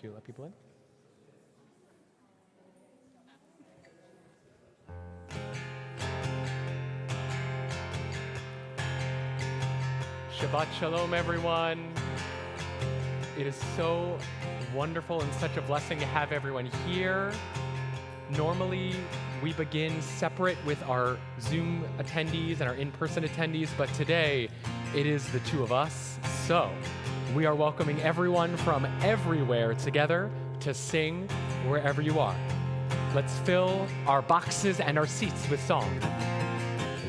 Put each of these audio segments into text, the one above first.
you let people in? Shabbat Shalom, everyone. It is so wonderful and such a blessing to have everyone here. Normally, we begin separate with our Zoom attendees and our in-person attendees, but today, it is the two of us. So, we are welcoming everyone from everywhere together to sing wherever you are. Let's fill our boxes and our seats with song.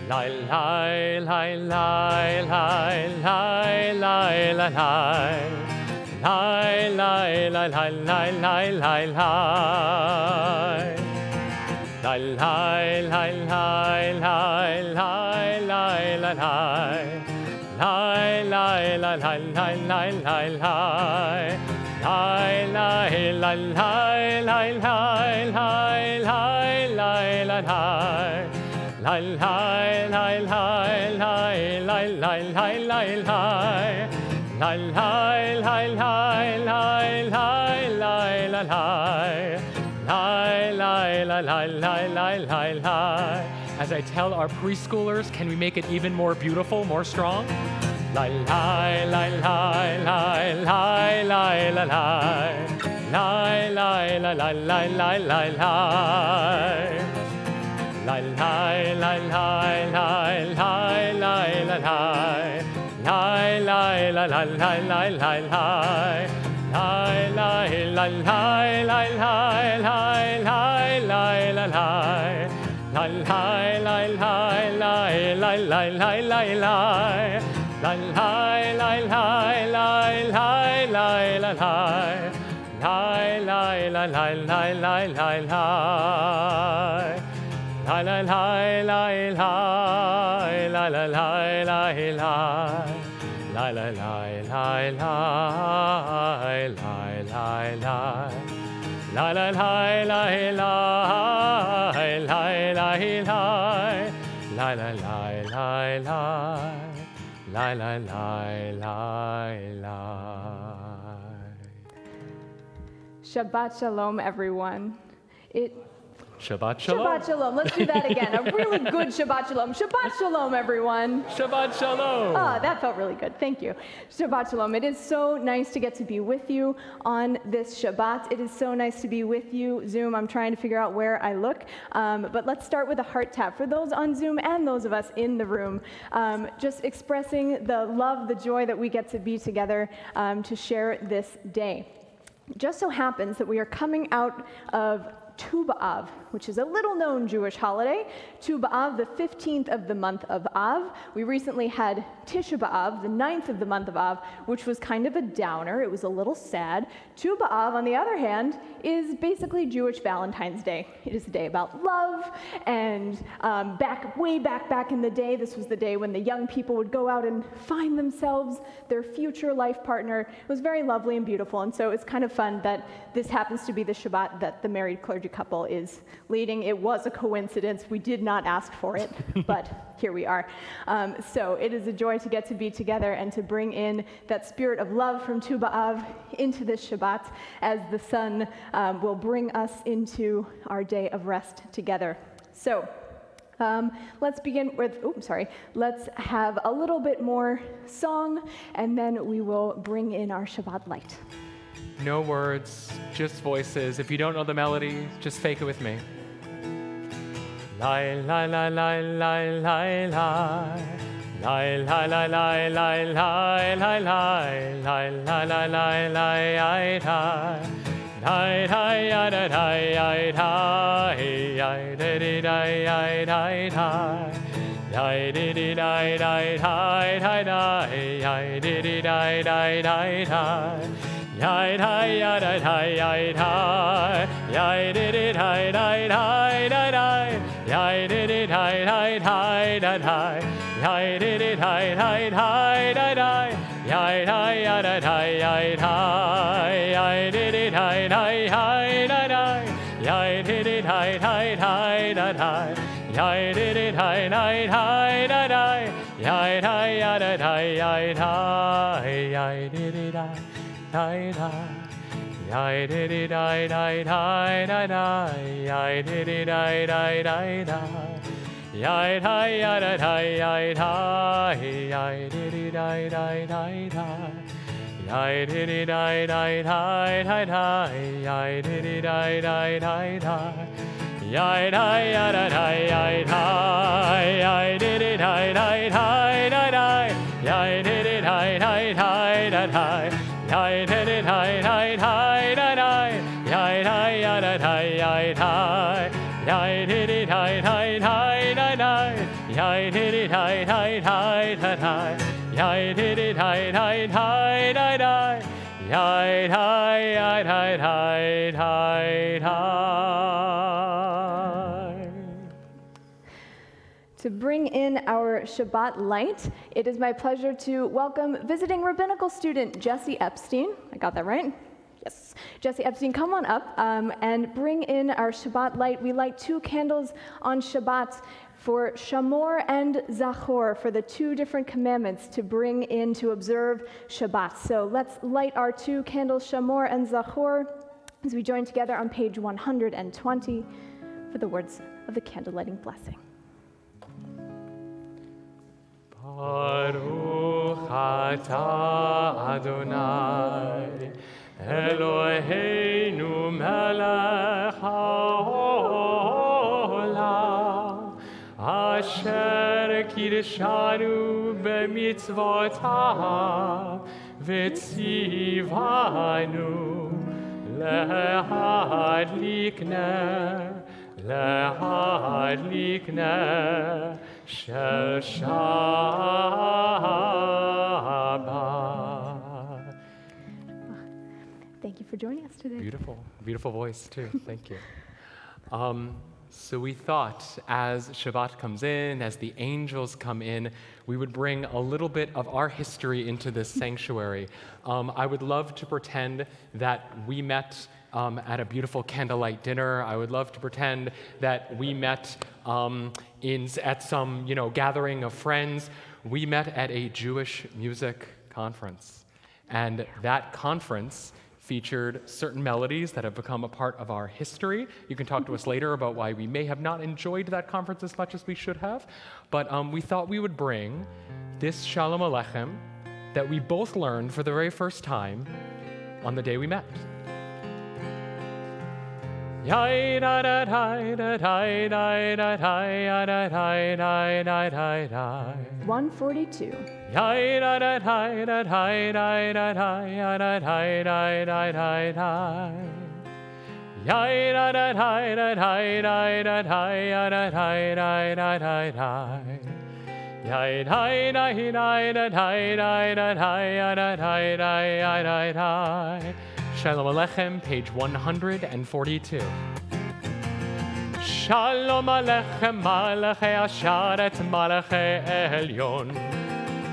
Lai, lai, lai, lai, lai, lai, lai, lai, lai. Lai, lai, lai, lai, lai, lai, lai, lai. Lai, lai, lai, lai, lai, lai, lai, lai, lai. Lai, lai, lai, lai, lai, lai, lai, lai. Lai, lai, lai, lai, lai, lai, lai, lai, lai, lai, lai. Lai, lai, lai, lai, lai, lai, lai, lai, lai, lai. Lai, lai, lai, lai, lai, lai, lai, lai, lai. Lai, lai, lai, lai, lai, lai, lai, lai. As I tell our preschoolers, can we make it even more beautiful, more strong? Lai, lai, lai, lai, lai, lai, lai, lai, lai. Lai, lai, lai, lai, lai, lai, lai, lai. Lai, lai, lai, lai, lai, lai, lai, lai, lai. Lai, lai, lai, lai, lai, lai, lai, lai. Lai, lai, lai, lai, lai, lai, lai, lai, lai, lai, lai. Lai, lai, lai, lai, lai, lai, lai, lai, lai, lai. Lai, lai, lai, lai, lai, lai, lai, lai, lai. Lai, lai, lai, lai, lai, lai, lai, lai. Lai, lai, lai, lai, lai, lai, lai, lai, lai, lai. Lai, lai, lai, lai, lai, lai, lai, lai. Lai, lai, lai, lai, lai, lai, lai, lai. Lai, lai, lai, lai, lai. Lai, lai, lai, lai, lai. Shabbat Shalom, everyone. Shabbat Shalom. Shabbat Shalom. Let's do that again. A really good Shabbat Shalom. Shabbat Shalom, everyone. Shabbat Shalom. Oh, that felt really good. Thank you. Shabbat Shalom. It is so nice to get to be with you on this Shabbat. It is so nice to be with you. Zoom, I'm trying to figure out where I look. But let's start with a heart tap. For those on Zoom and those of us in the room, just expressing the love, the joy that we get to be together to share this day. It just so happens that we are coming out of Tu B'Av, which is a little-known Jewish holiday. Tu B'Av, the 15th of the month of Av. We recently had Tisha B'Av, the 9th of the month of Av, which was kind of a downer. It was a little sad. Tu B'Av, on the other hand, is basically Jewish Valentine's Day. It is a day about love, and way back in the day, this was the day when the young people would go out and find themselves their future life partner. It was very lovely and beautiful, and so it's kind of fun that this happens to be the Shabbat that the married clergy couple is leading. It was a coincidence. We did not ask for it, but here we are. So it is a joy to get to be together and to bring in that spirit of love from Tu B'Av into this Shabbat as the sun will bring us into our day of rest together. So let's begin with, let's have a little bit more song, and then we will bring in our Shabbat light. No words, just voices. If you don't know the melody, just fake it with me. Lai, lai, lai, lai, lai, lai, lai. Lai, lai, lai, lai, lai, lai, lai, lai. Lai, lai, lai, lai, lai, ai, tai. Lai, tai, ai, tai, tai, ai, tai. Ai, di, di, dai, ai, tai, tai. Ai, di, di, dai, dai, tai, tai, dai. Ai, di, di, dai, dai, dai, tai. Yai tai ya dai tai yai tai yai di di tai dai tai dai dai yai di di tai tai tai dai tai yai di di tai tai tai dai dai yai tai ya dai tai yai tai yai di di tai tai tai dai dai yai di di tai tai tai dai tai yai di di tai tai tai dai dai yai tai ya dai tai yai tai yai di di tai tai tai Yai diddy die die die die die. Yai diddy die die die die. Yai die yada die yai die. Yai diddy die die die die. Yai diddy die die die die die. Yai diddy die die die die. Yai die yada die yai die. Yai diddy die die die die die. Yai diddy die die die die die. Yai diddy die die die die die. Yai die yada die yai die. Yai diddy die die die die die. Yai diddy die die die die die. Yai diddy die die die die die. Yai die yai die die die die. To bring in our Shabbat light, it is my pleasure to welcome visiting rabbinical student Jesse Epstein. I got that right? Yes. Jesse Epstein, come on up and bring in our Shabbat light. We light 2 candles on Shabbat for Shamor and Zachor, for the 2 different commandments to bring in to observe Shabbat. So let's light our 2 candles, Shamor and Zachor, as we join together on page 120 for the words of the candle lighting blessing. Baruch atah Adonai Eloheinu melech haolam asher kidshanu b'mitzvotav v'tzivanu lehadlik ner Shel Shabbat. Thank you for joining us today. Beautiful, beautiful voice too. Thank you. So we thought as Shabbat comes in, as the angels come in, we would bring a little bit of our history into this sanctuary. I would love to pretend that we met at a beautiful candlelight dinner. I would love to pretend that we met at some gathering of friends. We met at a Jewish music conference, and that conference featured certain melodies that have become a part of our history. You can talk to us later about why we may have not enjoyed that conference as much as we should have, but we thought we would bring this Shalom Aleichem that we both learned for the very first time on the day we met. 142. Shalom Aleichem, page 142. Shalom Aleichem, Malachei Asharet, Malachei Elyon.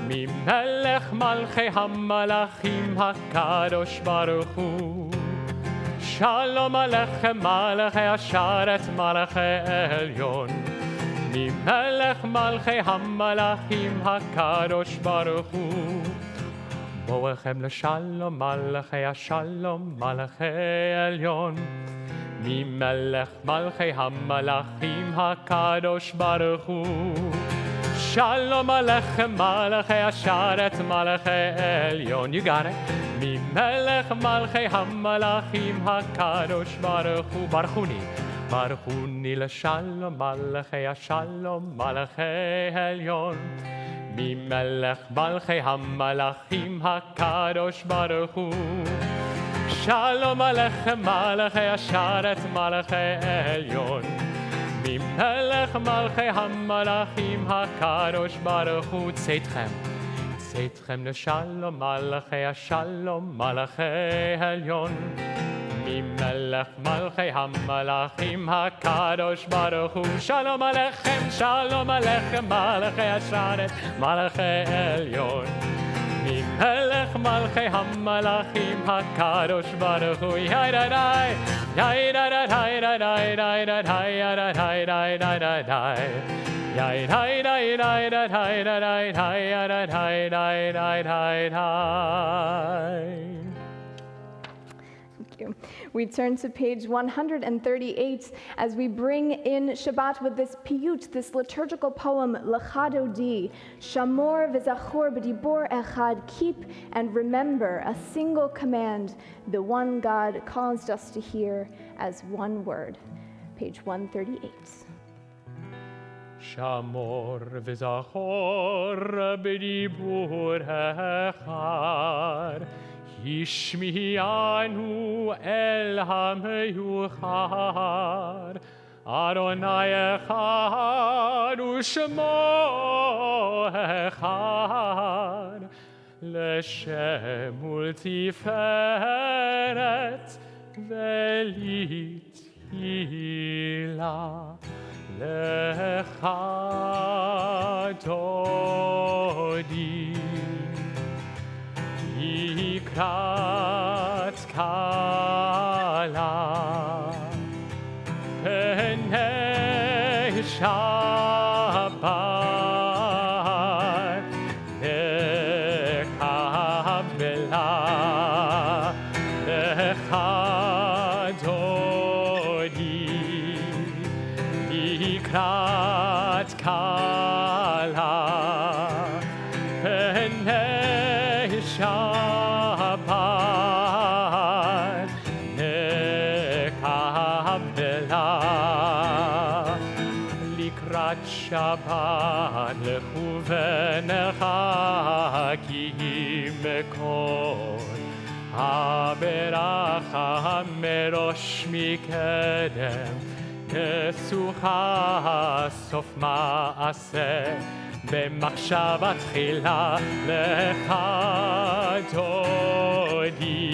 Mimelech Malchei HaMalachim HaKadosh Baruch Hu. Shalom Aleichem, Malachei Asharet, Malachei Elyon. Mimelech Malchei HaMalachim HaKadosh Baruch Hu. Boechem l'shalom, malachei ha-shalom, malachei elyon. Mimelech malchei ha-malachim ha-kadosh baruch hu. Shalom aleichem, malachei ha-sharet, malachei elyon. You got it. Mimelech malchei ha-malachim ha-kadosh baruch hu. Baruchuni. Baruchuni l'shalom, malachei ha-shalom, malachei elyon. Mimelech malchei ha-malachim ha-kadosh baruch hu. Shalom aleichem, malachei ha-sharet, malachei elyon. Mimelech malchei ha-malachim ha-kadosh baruch hu. Tzeitchem, tzeitchem l'shalom, malachei ha-shalom, malachei elyon. Mimelech malchei ha-malachim ha-kadosh baruch hu. Shalom aleichem, malachei ha-sharet, malachei elyon. Mimelech malchei ha-malachim ha-kadosh baruch hu. Yai-da-dai, yai-da-da-dai-da-dai-da-dai, yai-da-dai-dai-dai-dai-dai. Yai-dai-dai-dai-dai-dai-dai-dai-dai-dai-dai-dai. Thank you. We turn to page 138 as we bring in Shabbat with this piyut, this liturgical poem, Lecha Dodi, Shamor v'zachor b'dibor echad, keep and remember, a single command, the one God caused us to hear as one word. Page 138. Shamor v'zachor b'dibur echad, Hishmi'anu el ha'meyuchad, Adonai echad u'shemo echad, L'shem ultiferet ve'lithilah. Lecha Dodi, Ikrat Kala, Penei Shabbat, Lekabela, Lecha Dodi, Ikrat Kala, Penei Shabbat, Nekabela. Likrat Shabbat lechu v'necha ki mekol haberacha merosh mikedem. Nesucha sof ma'aseh במחשבה תחילה lecha Dodi,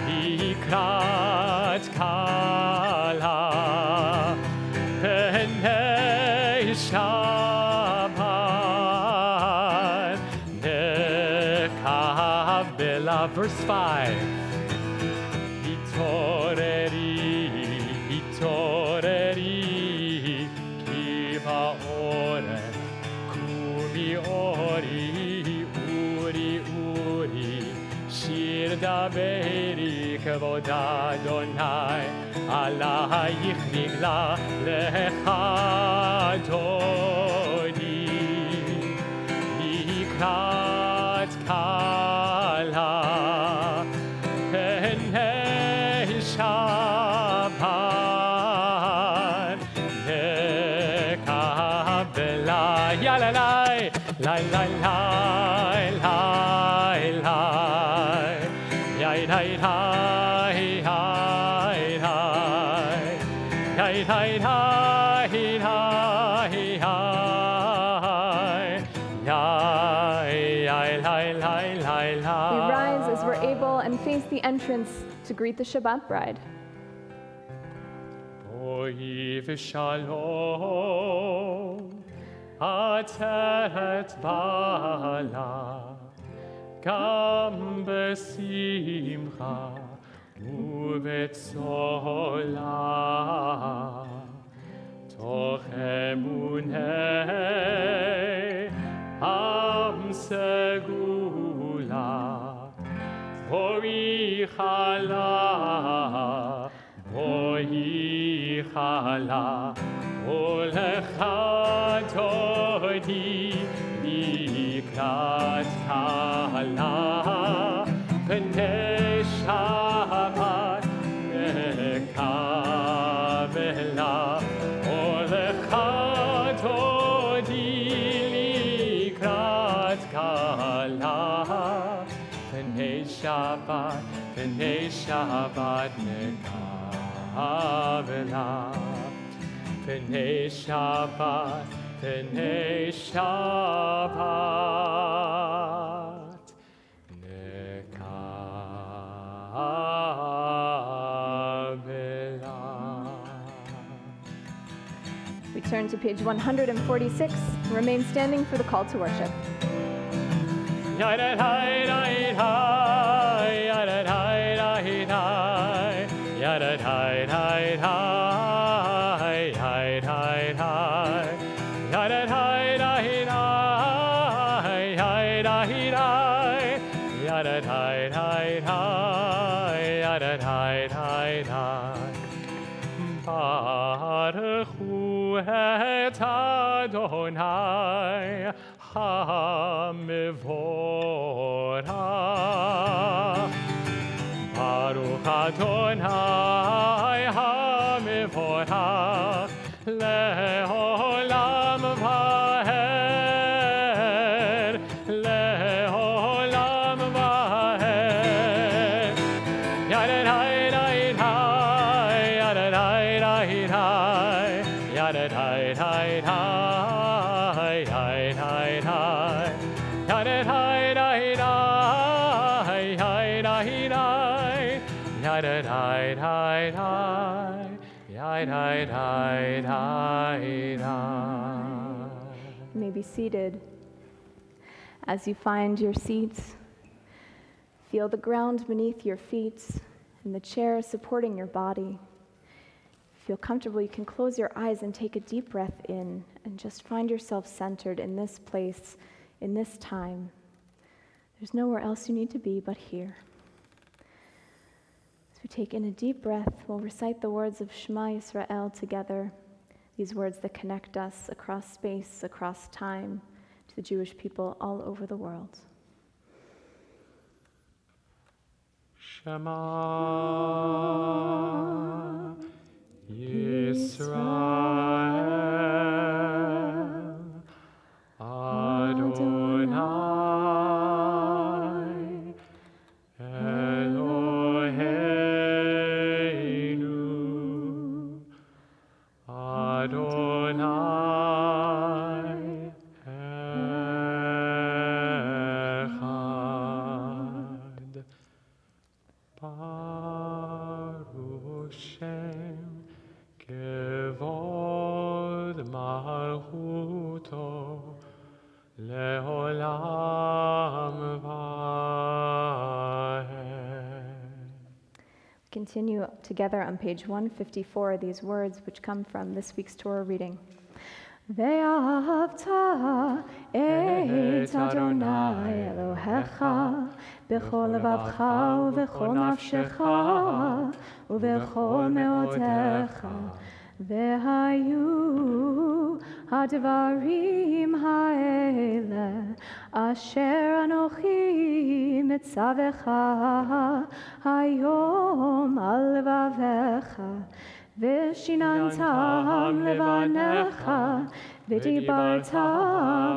Ikrat Kala, Penei Shabbat, Nekabela. Verse 5. Hitoreri, Kiva Orech, Kumi Ori, Uri, Shir Daberi, Kavod Adonai, Alayich Nigla, Lecha Dodi, Ikrat Kala, Penei Shabbat, Nekabela. Ya la la, la la la, la la, ya la la, la la, ya la la, We rise as we're able and face the entrance to greet the Shabbat bride. Boi v'shalom, ateret bala, gam besimcha uvetzola, toch emunei am segula, boi chala, Olecha Dodi, Ikrat Kala, Penei Shabbat, Nekabela. Olecha Dodi, Ikrat Kala, Penei Shabbat, Nekabela. Penei Shabbat, Nekabela. We turn to page 146. Remain standing for the call to worship. Baruch hu et Adonai HaMevorach. Baruch Adonai HaMevorach le'olam vaher, le'olam vaher. Yadadai, yadadai, yadadai, You may be seated. As you find your seats, feel the ground beneath your feet and the chair supporting your body. If you feel comfortable, you can close your eyes and take a deep breath in and just find yourself centered in this place, in this time. There's nowhere else you need to be but here. As we take in a deep breath, we'll recite the words of Shema Yisrael together, these words that connect us across space, across time, to the Jewish people all over the world. Shema Yisrael Adonai Eloheinu Adonai Echad. Baruch Shem Kevod Malchuto Leolam Vahed. Continue together on page 154, these words which come from this week's Torah reading. Ve'ahavta et Adonai Elohecha b'chol levavcha u'v'chol nafshecha u'v'chol me'odecha ve'hayu hadvarim ha'ele asher anochi mitzavecha hayom al levavecha Veshinantam levanecha, v'dibarta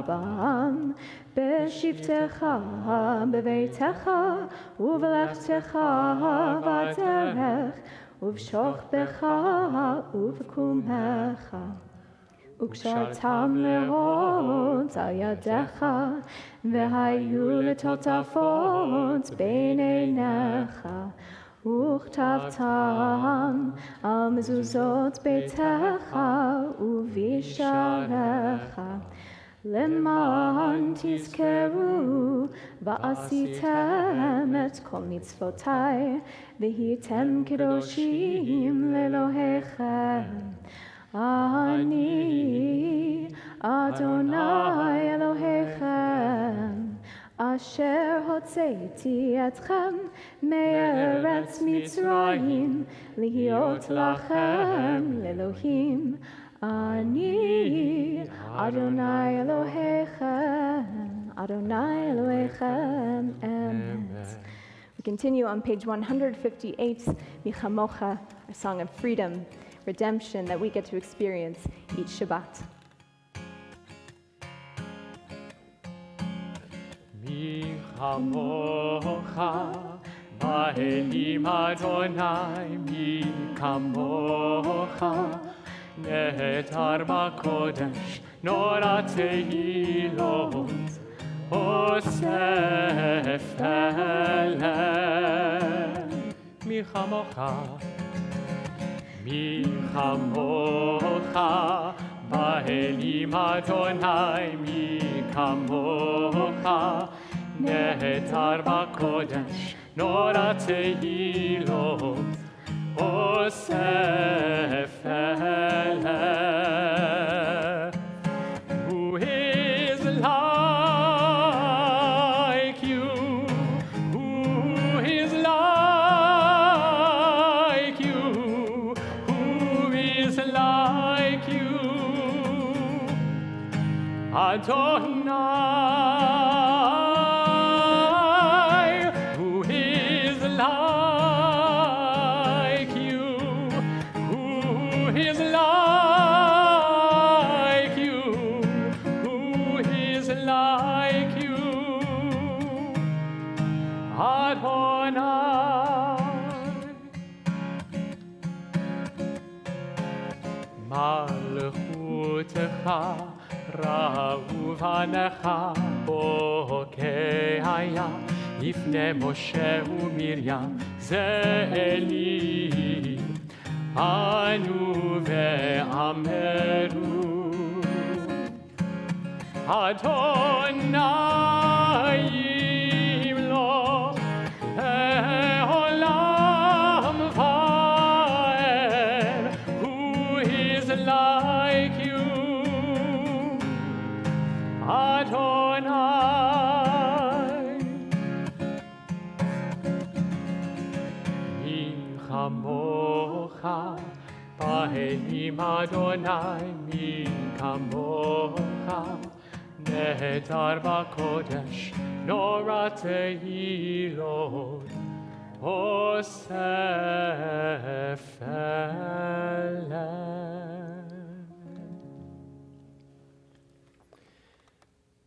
bam, b'shivtecha, b'veitecha, u'v'lechtecha v'derech, u'v'shochbecha, u'v'kumecha. U'kshartam le'ot al yadecha, v'hayu letotafot bein einecha. וכתבתם על מזוזות ביתך ובשעריך, למען תזכרו ועשיתם את כל מצוותיי, והייתם קדושים לאלוהיכם. אני אדוני אלוהיכם, אשר הוצאתי אתכם מארץ מצרים, להיות לכם לאלוהים. אני אדוני אלוהיכם, אדוני אלוהיכם אמת. We continue on page 158, Michamocha, a song of freedom, redemption that we get to experience each Shabbat. Mi chamocha ba'elim Adonai, mi chamocha netar b'kodesh nora tehilot osef elem. Mi chamocha ba'elim Adonai, mi chamocha netar b'kodesh nora tehilot osef elem. Who is like you? Who is like Adonai, who is like you? Who is like you? Who is like you? Adonai. Malchutecha רעו בנך בוקעיה לפני משה ומרים זה אלי ענו ואמרו אדוני ימלוך לעולם ועד who is like you Adonai, mi chamocha, ba'elim Adonai, mi chamocha, nehedar b'kodesh, nora tehilot, osef eleh.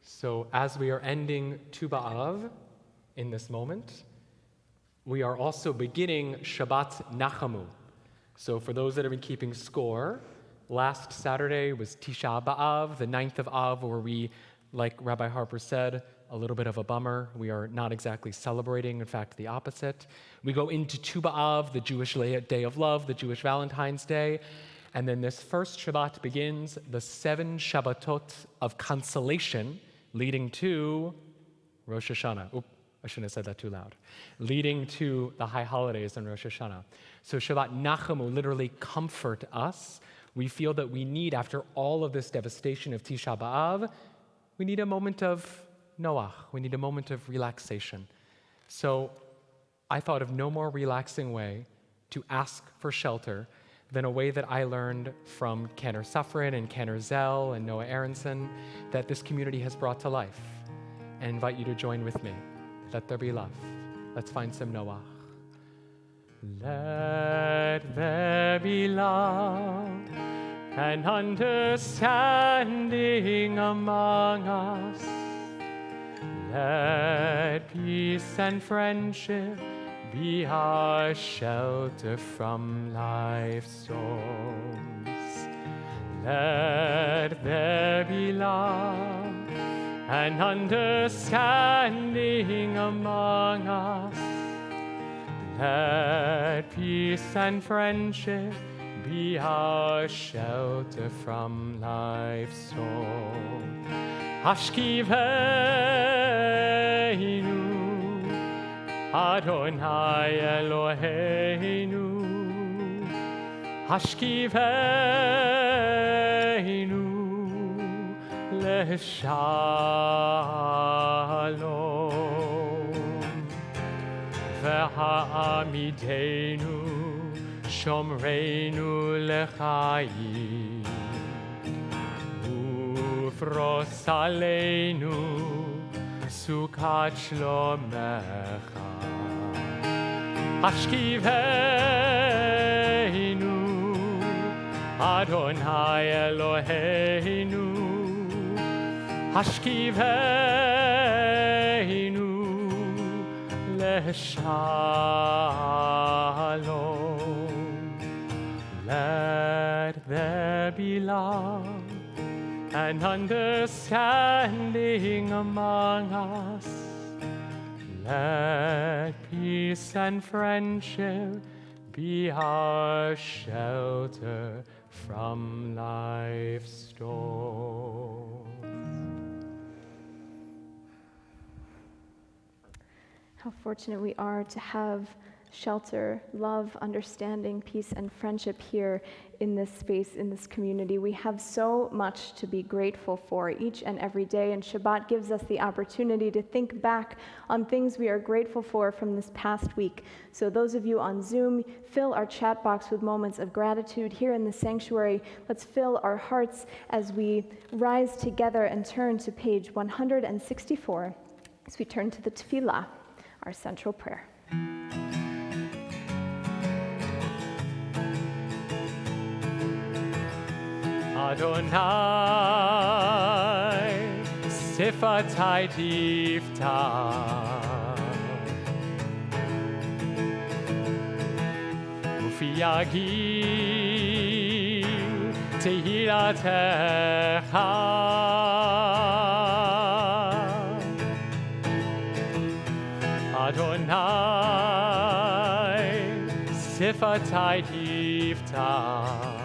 So as we are ending Tu B'Av in this moment, we are also beginning Shabbat Nachamu. So for those that have been keeping score, last Saturday was Tisha B'Av, the 9th of Av, where we, like Rabbi Harper said, a little bit of a bummer. We are not exactly celebrating, in fact, the opposite. We go into Tu B'Av, the Jewish Day of Love, the Jewish Valentine's Day, and then this first Shabbat begins the 7 Shabbatot of consolation, leading to Rosh Hashanah. Oop, I shouldn't have said that too loud. Leading to the high holidays and Rosh Hashanah. So Shabbat Nachamu, literally comfort us. We feel that we need, after all of this devastation of Tisha B'Av, we need a moment of Noach. We need a moment of relaxation. So I thought of no more relaxing way to ask for shelter than a way that I learned from Cantor Safran and Cantor Zell and Noah Aronson that this community has brought to life. And invite you to join with me. Let there be love. Let's find some Noach. Let there be love and understanding among us. Let peace and friendship be our shelter from life's storms. Let there be love and understanding among us. Let peace and friendship be our shelter from life's storm. Hashkivenu Adonai Eloheinu, Hashkivenu leshalom, V'ha'amidenu shomreinu lechayim, Ufros aleinu sukat shlomecha. Hashkivenu Adonai Eloheinu, Hashkivenu leshalom. Let there be love and understanding among us. Let peace and friendship be our shelter from life's storm. How fortunate we are to have shelter, love, understanding, peace, and friendship here in this space, in this community. We have so much to be grateful for each and every day, and Shabbat gives us the opportunity to think back on things we are grateful for from this past week. So those of you on Zoom, fill our chat box with moments of gratitude. Here in the sanctuary, let's fill our hearts as we rise together and turn to page 164 as we turn to the Tefillah, our central prayer. Adonai, sifatai tiftach, ufi yagil tehilatecha. Adonai, sifatai tiftach,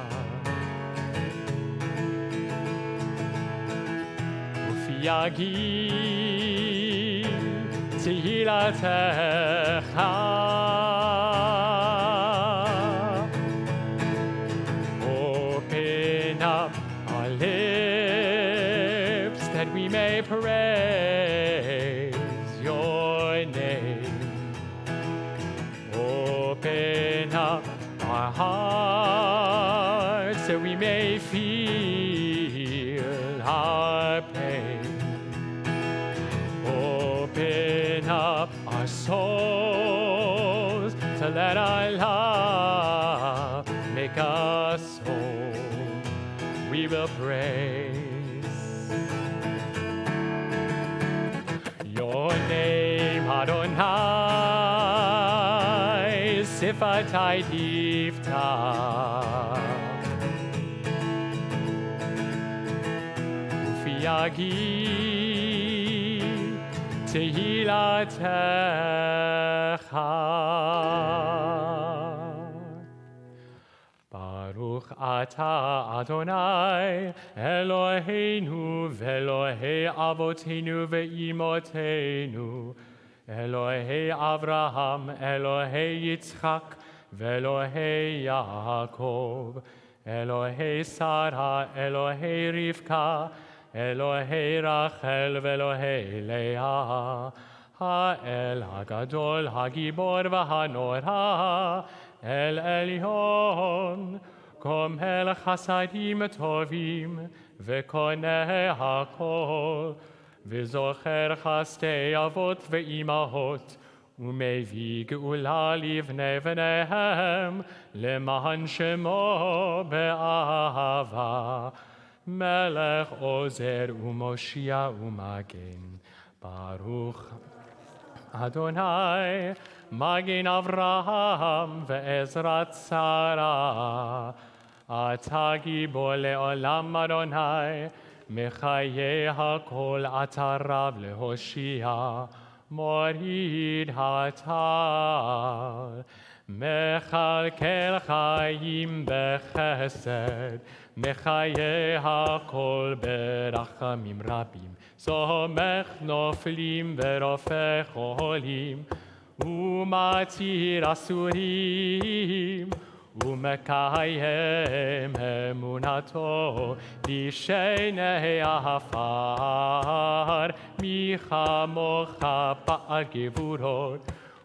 Yagi Tehilatecha. Open up our lips that we may praise your name. Open up our hearts that we may feel our pain. Open up our souls to let our love make us whole. We will praise your name, Adonai, sifatai tiftach, ufi yagil Tehilatecha. Baruch atah Adonai Eloheinu ve'Elohei avoteinu ve'imotenu, Elohei Avraham, Elohei Yitzchak ve'Elohei Yaakov, Elohei Sarah, Elohei Rivka, Elohei Rachel ve'Elohei Leah, Ha'el Hagadol Hagibor v'Hanora, El Elyon, Komel Chasadim Tovim, Ve'Koneh HaKol, V'Zocher Chastei Avot ve'Imahot, U'Mevi Geula livnei v'nehem, Le'man Shemo be'ahava, Melech Ozer u'Moshia u'Magen. Baruch Adonai, Magen Avraham ve'Ezrat Sarah. Ata gibor le'olam Adonai, Mechayeh hakol ata Rav le'Hoshia, Morid hatal. Mechalkel chayim bechesed, Mechayeh hakol berachamim rabim, Somech noflim verofech olim, Umatir asurim, Umekayem emunato, Lishenei afar, Michamocha ba'al gevurot,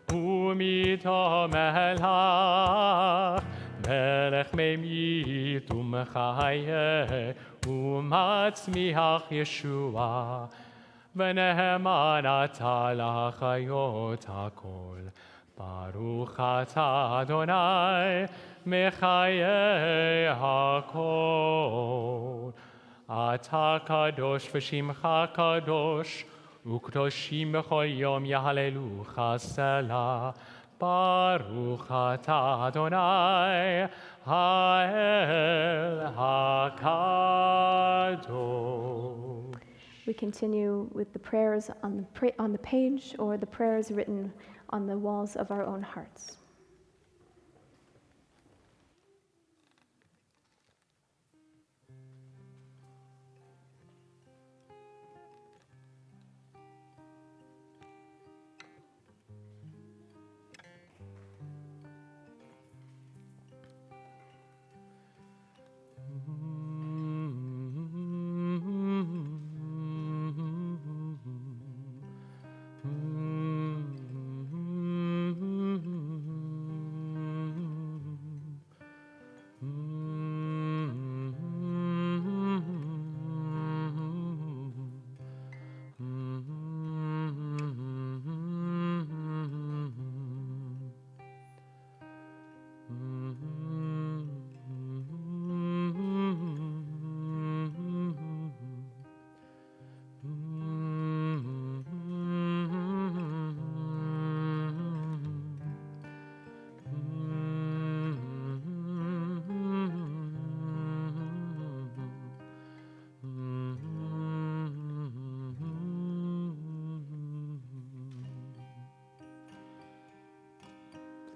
Umito melech, Melech memit umechayeh, Umatzmiach Yeshua, V'neheman ata lachayot hakol. Baruch ata Adonai, Mechayeh hakol. Ata kadosh v'shimcha kadosh, U'kdoshim b'chol yom yahalelucha selah. Baruch ata Adonai, Ha'el HaKadosh. We continue with the prayers on the page, or the prayers written on the walls of our own hearts.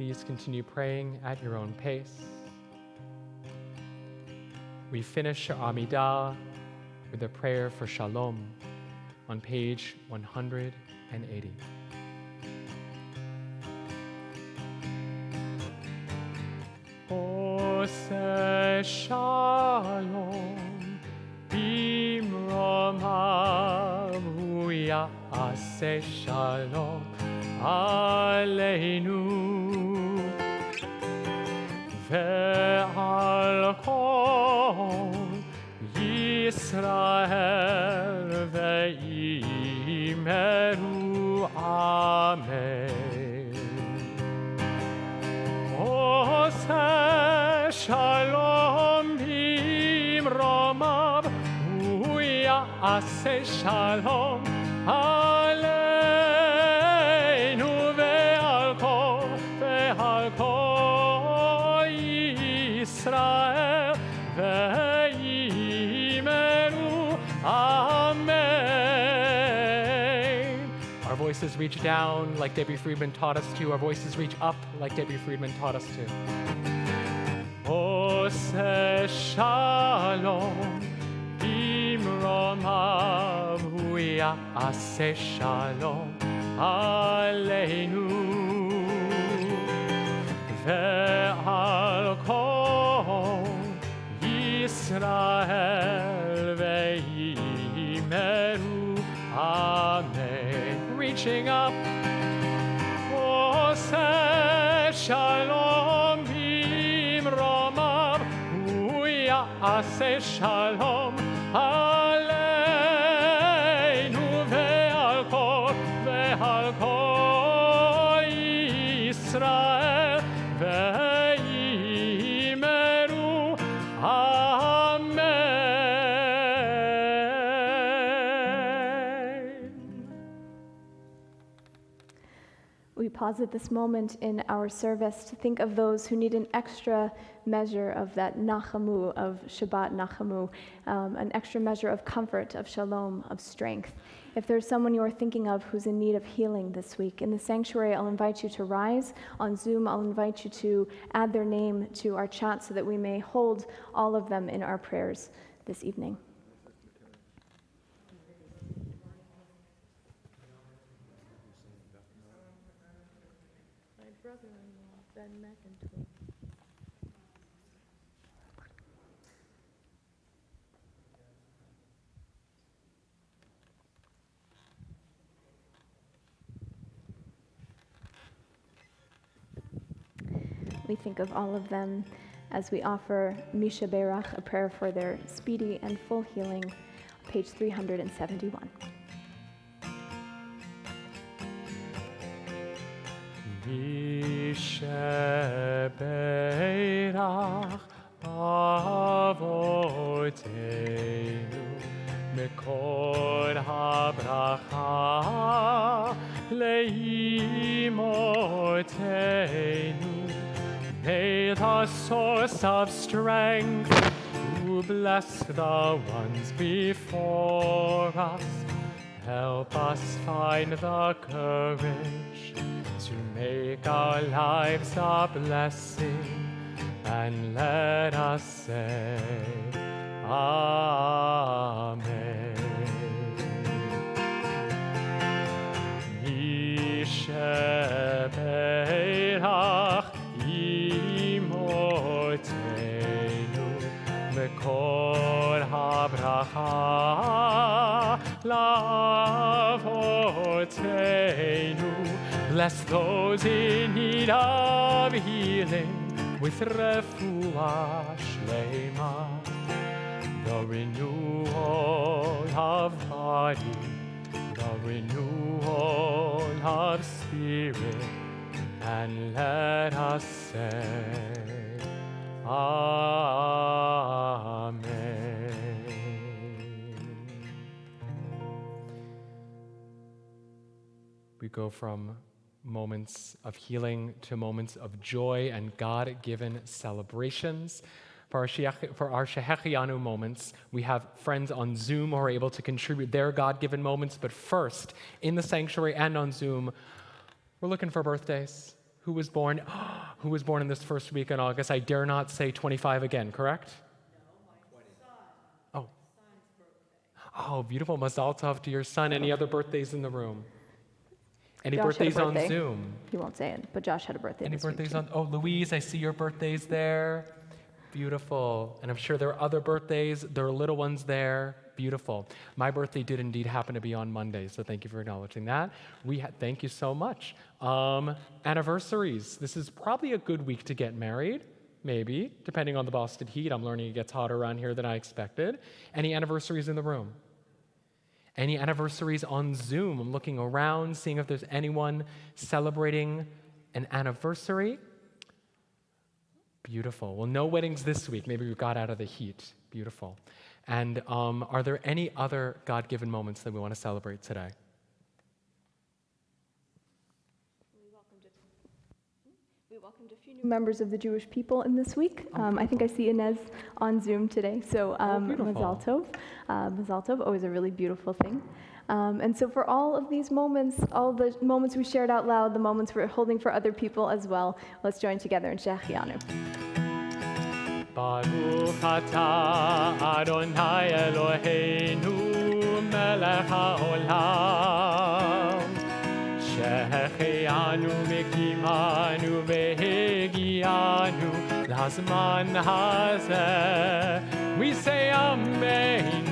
Please continue praying at your own pace. We finish our Amidah with a prayer for Shalom on page 180. Ose Shalom bimromav hu ya'aseh Shalom aleinu ve'al kol Yisrael ve'imeru amen. Oseh shalom bimromav hu ya'aseh shalom aleinu ve'al kol Yisrael ve'imeru amen. Our voices reach down like Debbie Friedman taught us to. Our voices reach up like Debbie Friedman taught us to. Oseh shalom bimromav hu ya'aseh shalom aleinu ve'al kol Yisrael ve'imeru amen. Reaching up, Oseh shalom bimromav hu ya'aseh shalom aleinu ve'al kol Yisrael ve'imeru amen. We pause at this moment in our service to think of those who need an extra measure of that nachamu, of Shabbat nachamu, an extra measure of comfort, of shalom, of strength. If there's someone you are thinking of who's in need of healing this week, in the sanctuary, I'll invite you to rise. On Zoom, I'll invite you to add their name to our chat so that we may hold all of them in our prayers this evening. My brother-in-law, Ben McIntyre. We think of all of them as we offer Misha Berach, a prayer for their speedy and full healing, page 371. Misha Berach Avoteinu Mekor HaBracha Leimotenu. May the source of strength to bless the ones before us help us find the courage to make our lives a blessing, and let us say Amen. Misha Berach Imotenu Mekor HaBracha Lavotenu. Bless those in need of healing with refuah shlema, the renewal of body, the renewal of spirit, and let us say Amen. We go from moments of healing to moments of joy and God-given celebrations. For our Shehechianu moments, we have friends on Zoom who are able to contribute their God-given moments. But first, in the sanctuary and on Zoom, we're looking for birthdays. Who was born? Who was born in this first week in August? I dare not say 25 again, correct? No, my son. Oh, beautiful. Mazal tov to your son. Any other birthdays in the room? Any Josh birthdays had a birthday. on Zoom? He won't say it, but Josh had a birthday Any this week, birthdays too. on? Oh, Louise, I see your birthdays there. Beautiful. And I'm sure there are other birthdays. There are little ones there. Beautiful. My birthday did indeed happen to be on Monday, so thank you for acknowledging that. Thank you so much. Anniversaries. This is probably a good week to get married, maybe, depending on the Boston heat. I'm learning it gets hotter around here than I expected. Any anniversaries in the room? Any anniversaries on Zoom? I'm looking around, seeing if there's anyone celebrating an anniversary. Beautiful. Well, no weddings this week. Maybe we got out of the heat. Beautiful. And are there any other God-given moments that we want to celebrate today? We welcomed a few new members of the Jewish people in this week. I think I see Inez on Zoom today. So beautiful. Mazal Tov. Mazal Tov, always a really beautiful thing. And so for all of these moments, all the moments we shared out loud, the moments we're holding for other people as well, let's join together in Shechianu. Baruch atah Adonai Eloheinu melech haolam shehechianu v'kimanu v'hegianu lazman hazeh. We say Amen.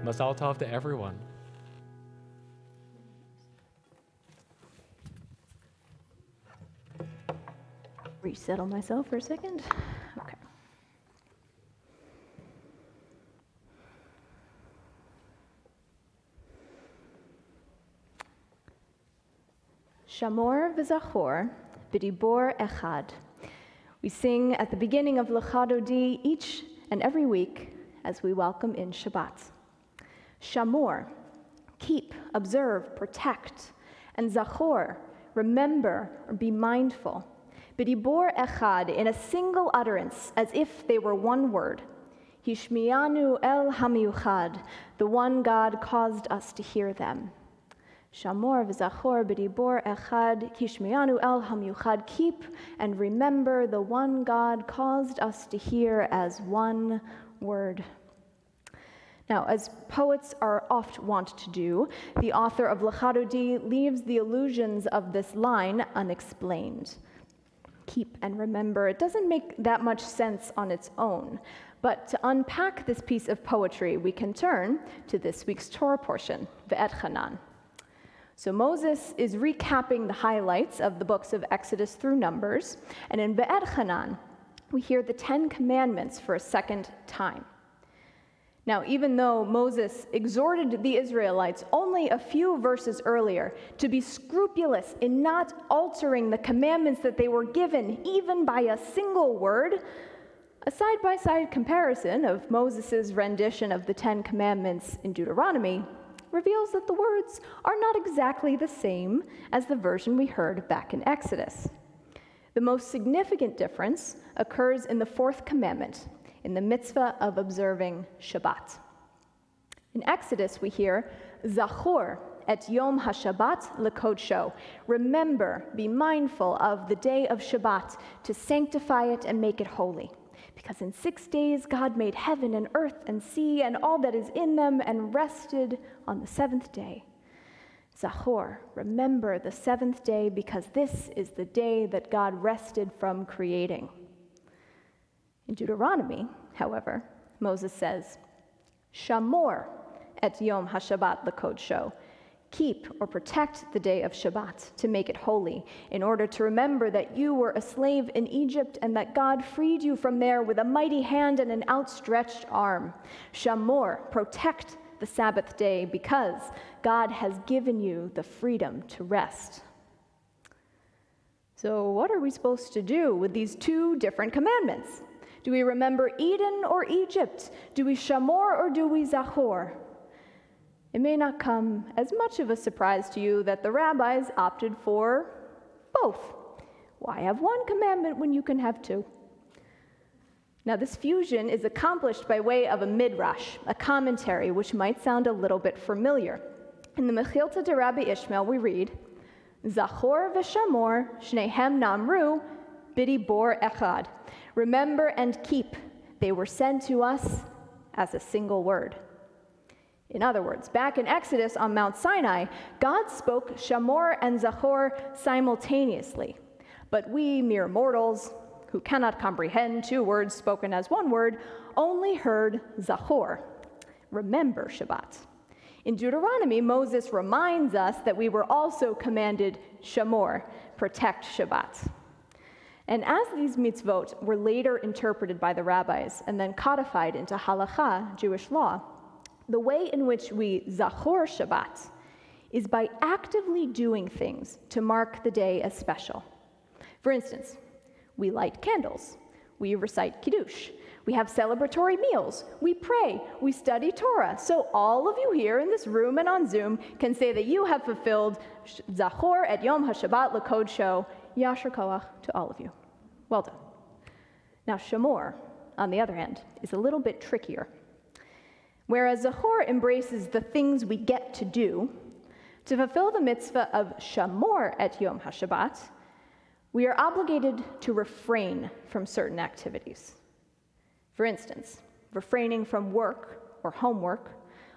Mazal tov to everyone. Resettle myself for a second. Okay. Shamor v'zachor b'dibor echad. We sing at the beginning of Lecha Dodi each and every week as we welcome in Shabbat. Shamor, keep, observe, protect, and zachor, remember or be mindful. B'dibor echad, in a single utterance, as if they were one word. Hishmianu el hamiuchad, the one God caused us to hear them. Shamor v'zachor b'dibor echad, hishmianu el hamiuchad, keep and remember the one God caused us to hear as one word. Now, as poets are oft wont to do, the author of Lecha Dodi leaves the allusions of this line unexplained. Keep and remember, it doesn't make that much sense on its own. But to unpack this piece of poetry, we can turn to this week's Torah portion, Ve'etchanan. So Moses is recapping the highlights of the books of Exodus through Numbers, and in Ve'etchanan, we hear the 10 Commandments for a second time. Now, even though Moses exhorted the Israelites only a few verses earlier to be scrupulous in not altering the commandments that they were given, even by a single word, a side-by-side comparison of Moses' rendition of the 10 Commandments in Deuteronomy reveals that the words are not exactly the same as the version we heard back in Exodus. The most significant difference occurs in the fourth commandment, in the mitzvah of observing Shabbat. In Exodus, we hear, Zachor et Yom HaShabbat lekodsho. Remember, be mindful of the day of Shabbat to sanctify it and make it holy. Because in 6 days God made heaven and earth and sea and all that is in them and rested on the seventh day. Zachor, remember the seventh day because this is the day that God rested from creating. In Deuteronomy, however, Moses says, Shamor et Yom HaShabbat lekodsho. Keep or protect the day of Shabbat to make it holy, in order to remember that you were a slave in Egypt and that God freed you from there with a mighty hand and an outstretched arm. Shamor, protect the Sabbath day because God has given you the freedom to rest. So what are we supposed to do with these two different commandments? Do we remember Eden or Egypt? Do we Shamor or do we Zachor? It may not come as much of a surprise to you that the rabbis opted for both. Why have one commandment when you can have two? Now, this fusion is accomplished by way of a midrash, a commentary, which might sound a little bit familiar. In the Mechilta de Rabbi Ishmael, we read, Zachor v'shamor shnehem namru bidibor echad. Remember and keep. They were said to us as a single word. In other words, back in Exodus on Mount Sinai, God spoke Shamor and Zachor simultaneously. But we, mere mortals, who cannot comprehend two words spoken as one word, only heard Zachor, remember Shabbat. In Deuteronomy, Moses reminds us that we were also commanded Shamor, protect Shabbat. And as these mitzvot were later interpreted by the rabbis and then codified into halakha, Jewish law, the way in which we Zachor Shabbat is by actively doing things to mark the day as special. For instance, we light candles, we recite Kiddush, we have celebratory meals, we pray, we study Torah. So all of you here in this room and on Zoom can say that you have fulfilled Zachor et Yom HaShabbat L'Kodsho. Yasher Koach to all of you. Well done. Now Shamor, on the other hand, is a little bit trickier. Whereas Zachor embraces the things we get to do, to fulfill the mitzvah of Shamor et Yom HaShabbat, we are obligated to refrain from certain activities. For instance, refraining from work or homework,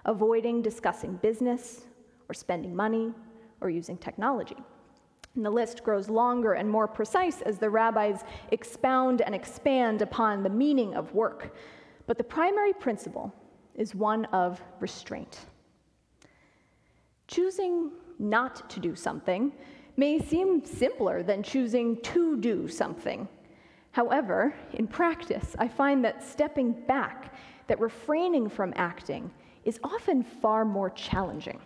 avoiding discussing business or spending money or using technology. And the list grows longer and more precise as the rabbis expound and expand upon the meaning of work. But the primary principle is one of restraint. Choosing not to do something may seem simpler than choosing to do something. However, in practice, I find that stepping back, that refraining from acting, is often far more challenging.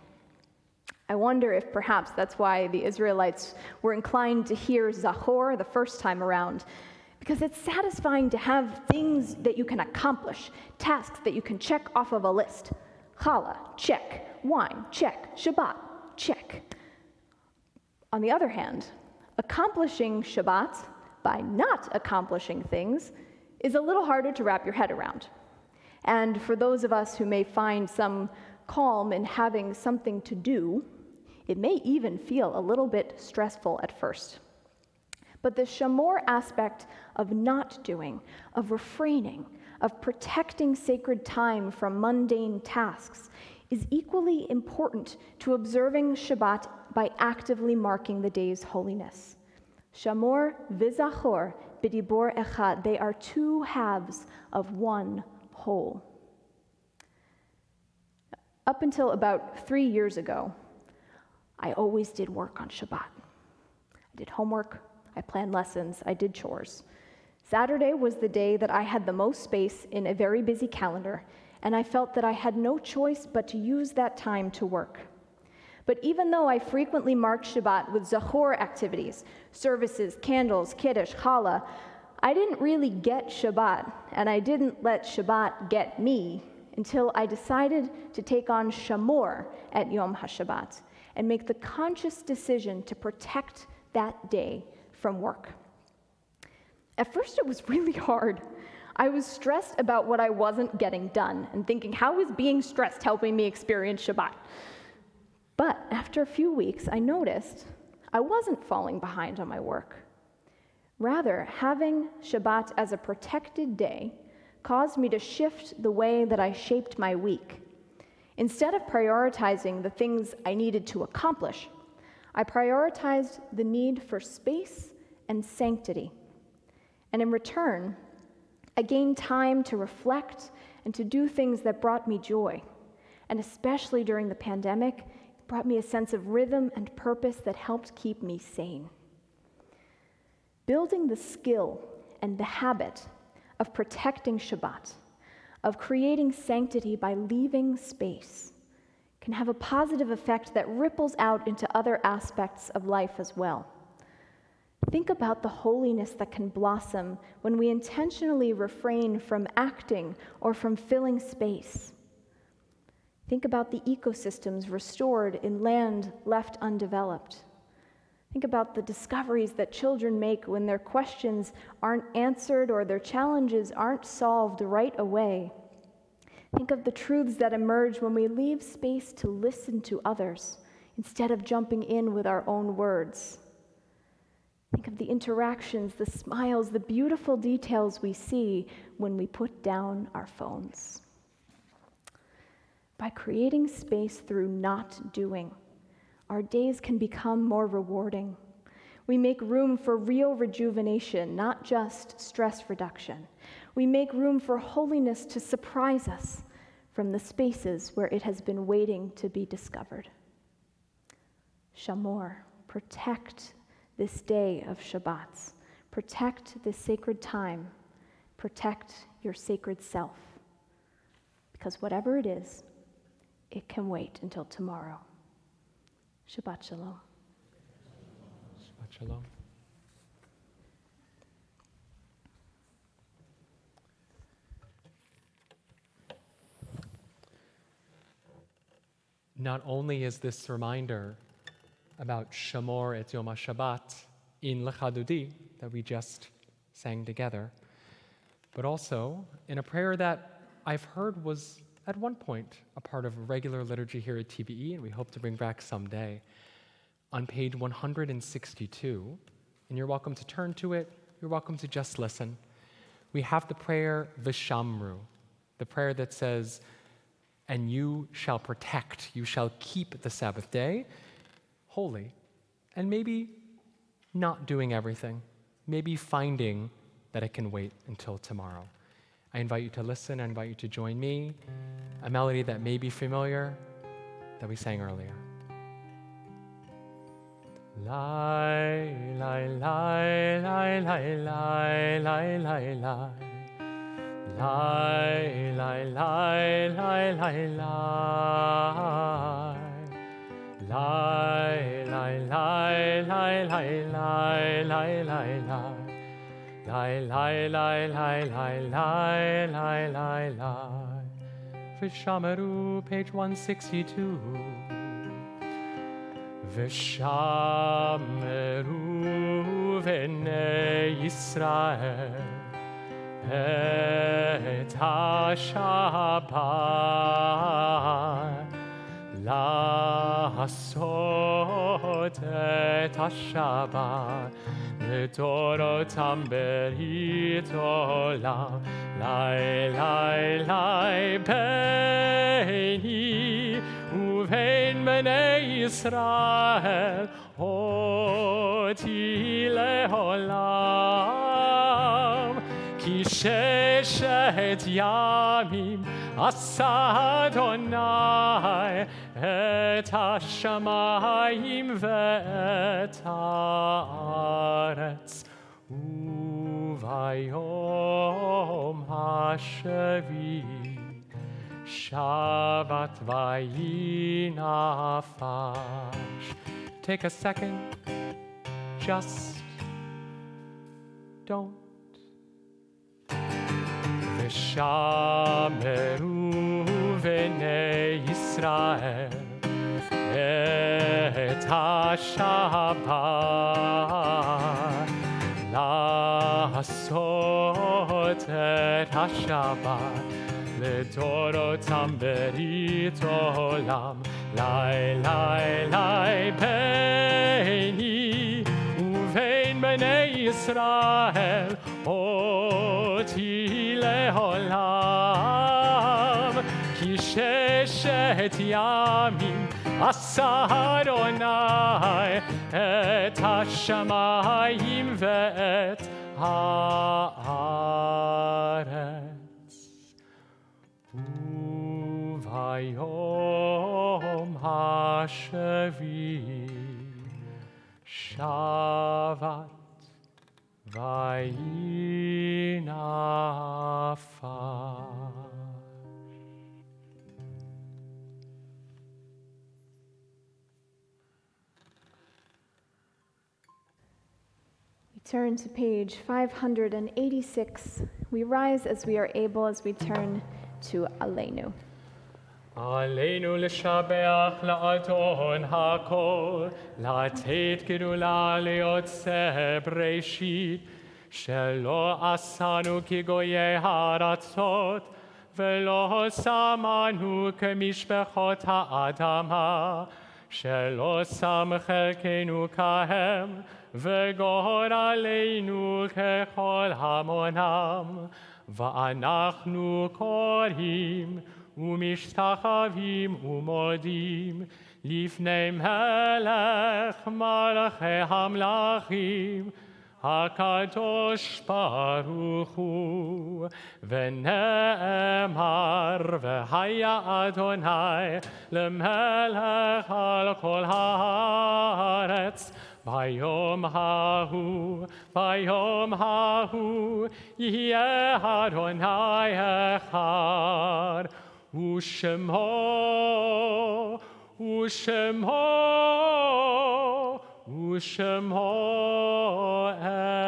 I wonder if perhaps that's why the Israelites were inclined to hear Zachor the first time around, because it's satisfying to have things that you can accomplish, tasks that you can check off of a list. Challah, check. Wine, check. Shabbat, check. On the other hand, accomplishing Shabbat by not accomplishing things is a little harder to wrap your head around. And for those of us who may find some calm in having something to do, it may even feel a little bit stressful at first. But the Shamor aspect of not doing, of refraining, of protecting sacred time from mundane tasks is equally important to observing Shabbat by actively marking the day's holiness. Shamor v'zachor b'dibor echad, they are two halves of one whole. Up until about 3 years ago, I always did work on Shabbat. I did homework, I planned lessons, I did chores. Saturday was the day that I had the most space in a very busy calendar, and I felt that I had no choice but to use that time to work. But even though I frequently marked Shabbat with Zachor activities, services, candles, Kiddush, Challah, I didn't really get Shabbat, and I didn't let Shabbat get me until I decided to take on Shamor at Yom HaShabbat and make the conscious decision to protect that day from work. At first, it was really hard. I was stressed about what I wasn't getting done and thinking, how is being stressed helping me experience Shabbat? But after a few weeks, I noticed I wasn't falling behind on my work. Rather, having Shabbat as a protected day caused me to shift the way that I shaped my week. Instead of prioritizing the things I needed to accomplish, I prioritized the need for space and sanctity. And in return, I gained time to reflect and to do things that brought me joy. And especially during the pandemic, it brought me a sense of rhythm and purpose that helped keep me sane. Building the skill and the habit of protecting Shabbat, of creating sanctity by leaving space, can have a positive effect that ripples out into other aspects of life as well. Think about the holiness that can blossom when we intentionally refrain from acting or from filling space. Think about the ecosystems restored in land left undeveloped. Think about the discoveries that children make when their questions aren't answered or their challenges aren't solved right away. Think of the truths that emerge when we leave space to listen to others instead of jumping in with our own words. Think of the interactions, the smiles, the beautiful details we see when we put down our phones. By creating space through not doing, our days can become more rewarding. We make room for real rejuvenation, not just stress reduction. We make room for holiness to surprise us from the spaces where it has been waiting to be discovered. Shamor, protect this day of Shabbats. Protect this sacred time. Protect your sacred self. Because whatever it is, it can wait until tomorrow. Shabbat Shalom. Shabbat Shalom. Not only is this reminder about Shamor et Yom HaShabbat in Lecha Dodi that we just sang together, but also in a prayer that I've heard was at one point a part of regular liturgy here at TBE, and we hope to bring back someday. On page 162, and you're welcome to turn to it, you're welcome to just listen. We have the prayer V'shamru, the prayer that says, and you shall protect, you shall keep the Sabbath day holy, and maybe not doing everything, maybe finding that it can wait until tomorrow. I invite you to listen, I invite you to join me, a melody that may be familiar that we sang earlier. Lai, lai, lai, lai, lai, lai, lai, lai, lai. Lai, lai, lai, lai, lai, lai. Lai, lai, lai, lai, lai, lai, lai, lai, lai. Lai, lai, lai, lai, lai, lai, lai, lai, lai. V'shameru, page 162. V'shameru v'nei Yisrael et ha-Shabbat la'asot et ha-Shabbat לדורותם ברית עולם. לי, לי, לי, ביני ובין בני ישראל, אותי לעולם. כי ששת ימים עשה אדוני את השמיים ואת הארץ, וביום השביעי שבת ויהי נפש. Take a second, just don't. ושמרו בני ישראל את השבת, לעשות את השבת לדורותם ברית עולם. לי, לי, לי, ביני ובין בני ישראל, אותי לעולם. כי ששת ימים עשה אדוני את השמיים ואת הארץ, וביום השביעי שבת ויהי נפש. We turn to page 586. We rise as we are able as we turn to Aleinu. עלינו לשבח לאדון הכל, לתת גדולה ליוצא בראשית, שלא עשנו כגויי הארצות, ולא שמנו כמשפחות האדמה, שלא שם חלקנו כהם, וגורלנו ככל המונם, ואנחנו קוראים ומשתחווים ומודים לפני מלך מלכי המלכים, הקדוש ברוך הוא, ונאמר והיה אדוני למלך על כל הארץ. ביום ההוא יהיה אדוני אחד, ושמו אחד.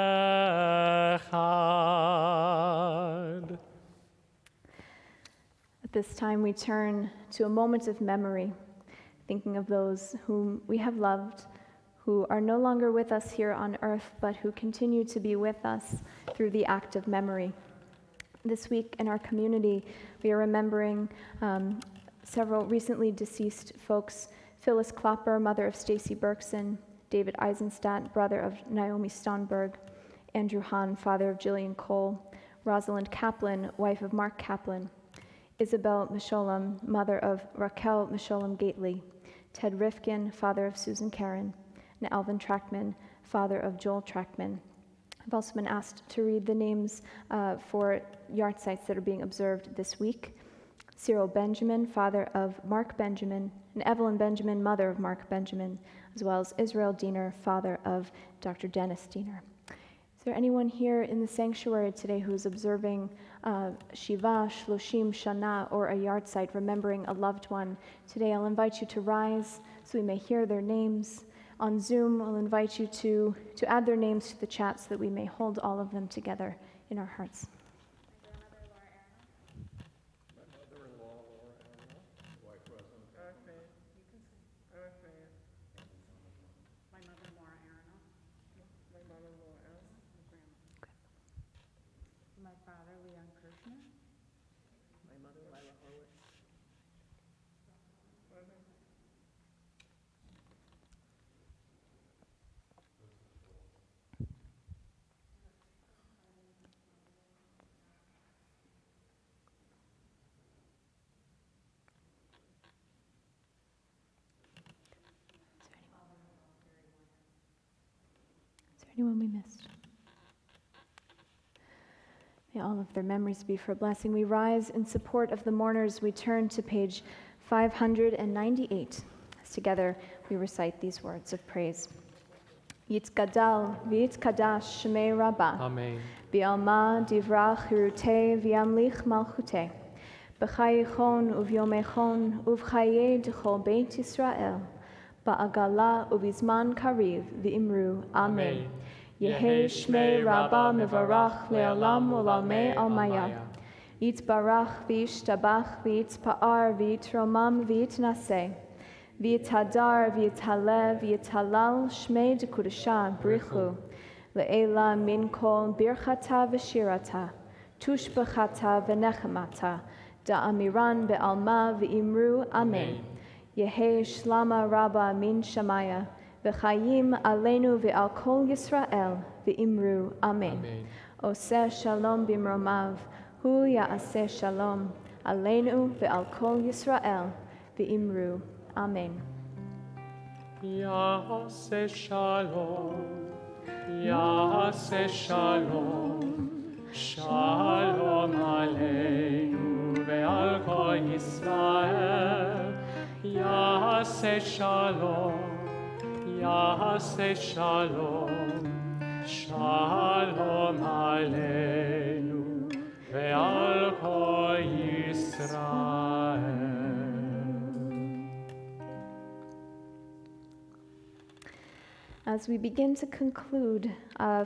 At this time, we turn to a moment of memory, thinking of those whom we have loved, who are no longer with us here on earth, but who continue to be with us through the act of memory. This week in our community, we are remembering several recently deceased folks: Phyllis Klopper, mother of Stacy Berkson; David Eisenstadt, brother of Naomi Stonberg; Andrew Hahn, father of Jillian Cole; Rosalind Kaplan, wife of Mark Kaplan; Isabel Misholam, mother of Raquel Misholam Gately; Ted Rifkin, father of Susan Karen; and Alvin Trackman, father of Joel Trackman. I've also been asked to read the names for yard sites that are being observed this week. Cyril Benjamin, father of Mark Benjamin, and Evelyn Benjamin, mother of Mark Benjamin, as well as Israel Diener, father of Dr. Dennis Diener. Is there anyone here in the sanctuary today who is observing Shiva, Shloshim, Shana, or a yard site, remembering a loved one? Today I'll invite you to rise so we may hear their names. On Zoom, I'll invite you to add their names to the chat so that we may hold all of them together in our hearts. Anyone we missed? May all of their memories be for a blessing. We rise in support of the mourners. We turn to page 598. As together we recite these words of praise. Yitzgadal v'yitzkadash shmei Rabbah. Amen. Bi'alma divrach hirutei v'yamlich malchutei. B'chayichon uvyomechon uvchaye d'chol beit Yisrael. Ba'agala ubizman kariv v'imru. Amen. Yehi shmei Rabbah mevarach le'olam u'lalmei almaya. Yitzbarach v'yishtabach v'yitzpa'ar v'yitromam v'yitnaseh. V'yithadar v'yithalev v'yithalal shmei d'kudusha brichu. Le'ela min kol birchata v'shirata. Tushbechata v'nechemata. Da'amiran be'alma v'imru. Amen. Yehi shlama Rabbah min shamaya. V'chayim aleinu ve'al kol Yisrael v'imru. Amen. Oseh shalom bimromav. Hu ya'aseh shalom aleinu ve'al kol Yisrael v'imru. Amen. Ya'aseh shalom, Ya'aseh shalom, Shalom aleinu ve'al kol Yisrael. Ya'aseh shalom, Ya'aseh shalom, Shalom aleinu ve'al kol Yisrael. As we begin to conclude, a